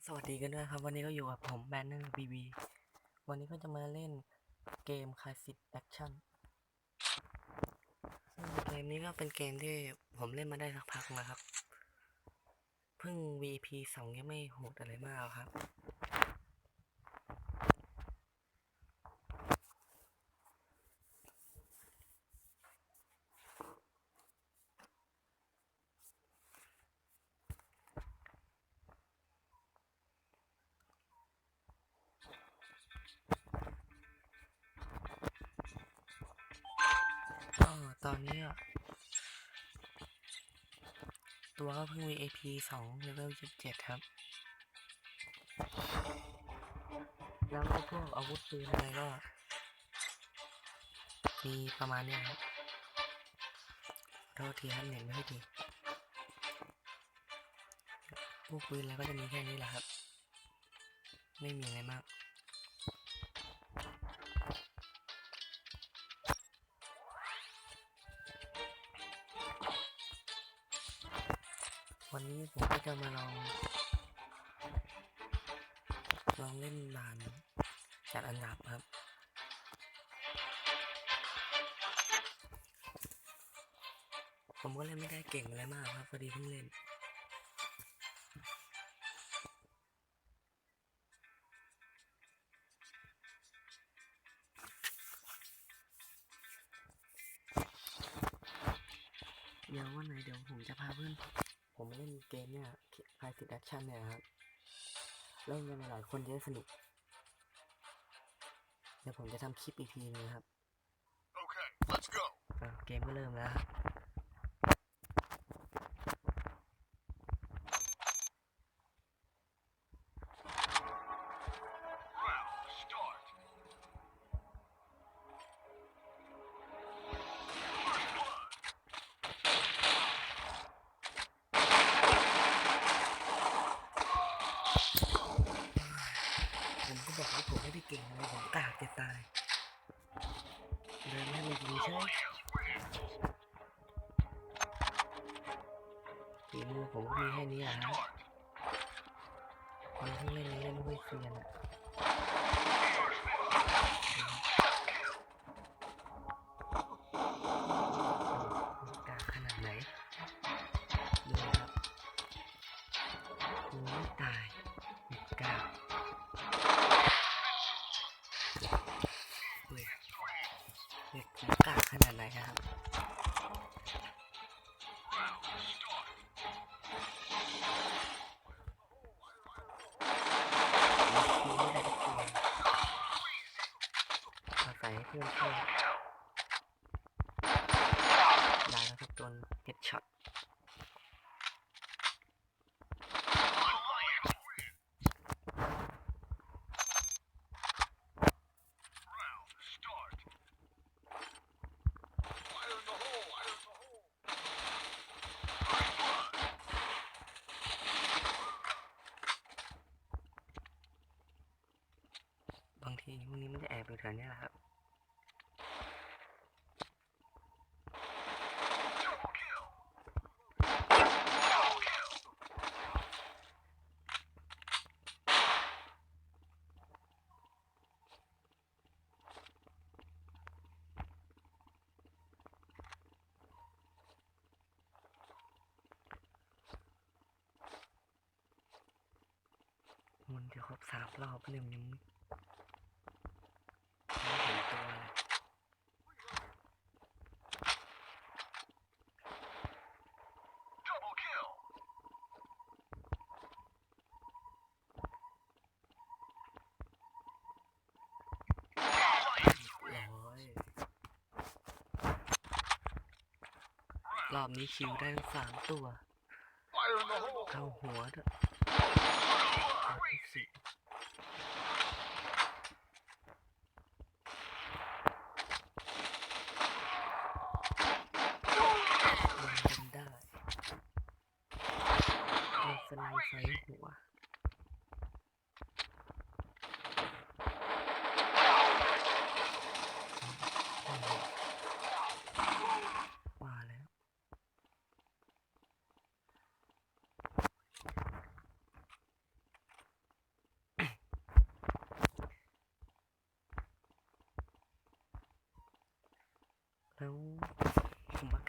สวัสดีกันด้วยครับวันนี้ก็อยู่กับผมแบนเนอร์บีบีวันนี้ก็จะมาเล่นเกมคลาสสิกแอคชั่นซึ่งเกมนี้ก็เป็นเกมที่ผมเล่นมาได้สักพักนะครับเพิ่ง VP 2ยังไม่โหดอะไรมากครับก็ตอนนี้ตัวก็เพิ่ง VP 2เลเวล27ครับแล้วก็พวกอาวุธปืนอะไรก็มีประมาณนี้ครับโทษทีครับเน็ตไม่ค่อยดีพวกปืนอะไรก็จะมีแค่นี้แหละครับไม่มีอะไรมากวันนี้ผมก็จะมาลองเล่นด่านจัดอันดับครับผมก็เล่นไม่ได้เก่งอะไรมากครับพอดีเพิ่งเล่นเดี๋ยววันไหนเดี๋ยวผมจะพาเพื่อนผมเล่นเกมเนี่ยคลาสสิกแอคชั่นเนี่ยครับเล่นกันหลายคนจะได้สนุกเดี๋ยวผมจะทำคลิปอีกทีนึงครับเกมก็เริ่มแล้วผมก็บอกว่าผมไม่ได้เก่งเลยผมกากจะตายเดินให้มันดีใช่ฝีมือผมก็มีแค่นี้แหละครับคนที่เล่นนี้เล่นไม่เซียนอ่ะกากขนาดไหนดูครับไม่ตายกากเด็กผมกากขนาดไหนครับอาศัยเพื่อนช่วยได้แล้วครับตัวเฮดช็อตบางทีพวกนี้มันจะแอบอยู่แถวนี้แหละครับมันจะครบ3 รอบเนี่ยมันยังไม่เห็นตัวเลยรอบนี้คิวได้ทั้ง3 ตัวเข้าหัวด้วยมันได้สไลด์ไฟหัวว่าแล้ว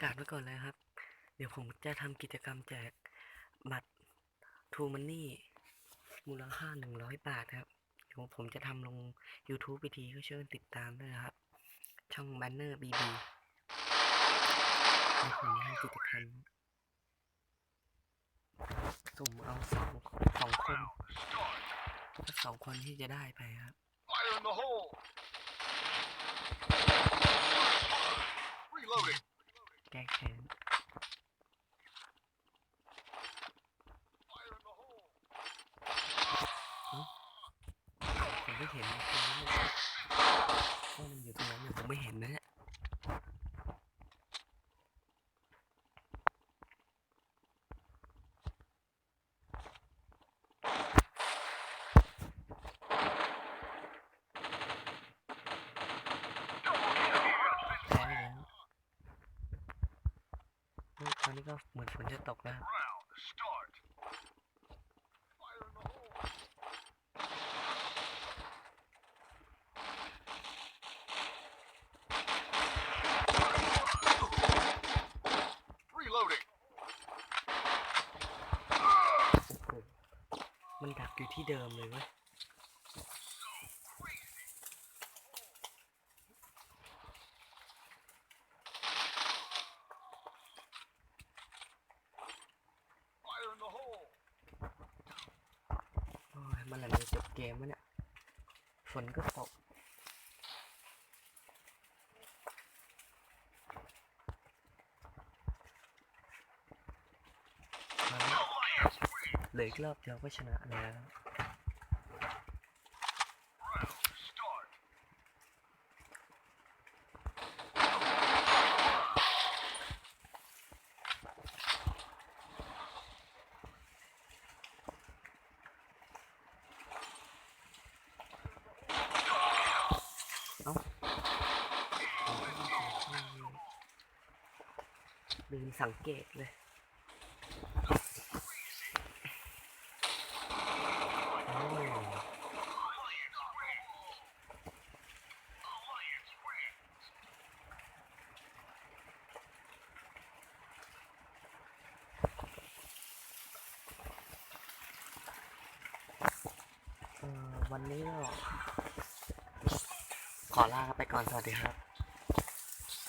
กาศไว้ก่อนเลยครับเดี๋ยวผมจะทำกิจกรรมแจกบัตร True Money มูลค่า100 บาทครับเดี๋ยวผมจะทำลง YouTube วิธีก็ช่วยติดตามด้วยนะครับช่อง Banner BB เดี๋ยวผมทำกิจกรรมสุ่มเอาสองคนที่จะได้ไปครับ Fire in the hole! Reloading! แก้แค้น Fire in the hole! ผมไม่เห็นตรงนั้นเลยว่ามันอยู่ตรงนั้นเนี่ยผมไม่เห็นนะเนี่ยแพ้แล้วตอนนี้ก็เหมือนฝนจะตกแล้ว Round, start! Fire in the hole! Reloading! โอ้โหมันดักอยู่ที่เดิมเลยเว้ย Fire in the hole! โอ้ยเมื่อไหร่จะจบเกมวะเนี่ยฝนก็ตกมาแล้วเหลืออีกรอบเดียวก็ชนะแล้ว Round, start! เอ้าลืมสังเกตเลยโอ้วันนี้ก็ขอลาไปก่อนสวัสดีครับ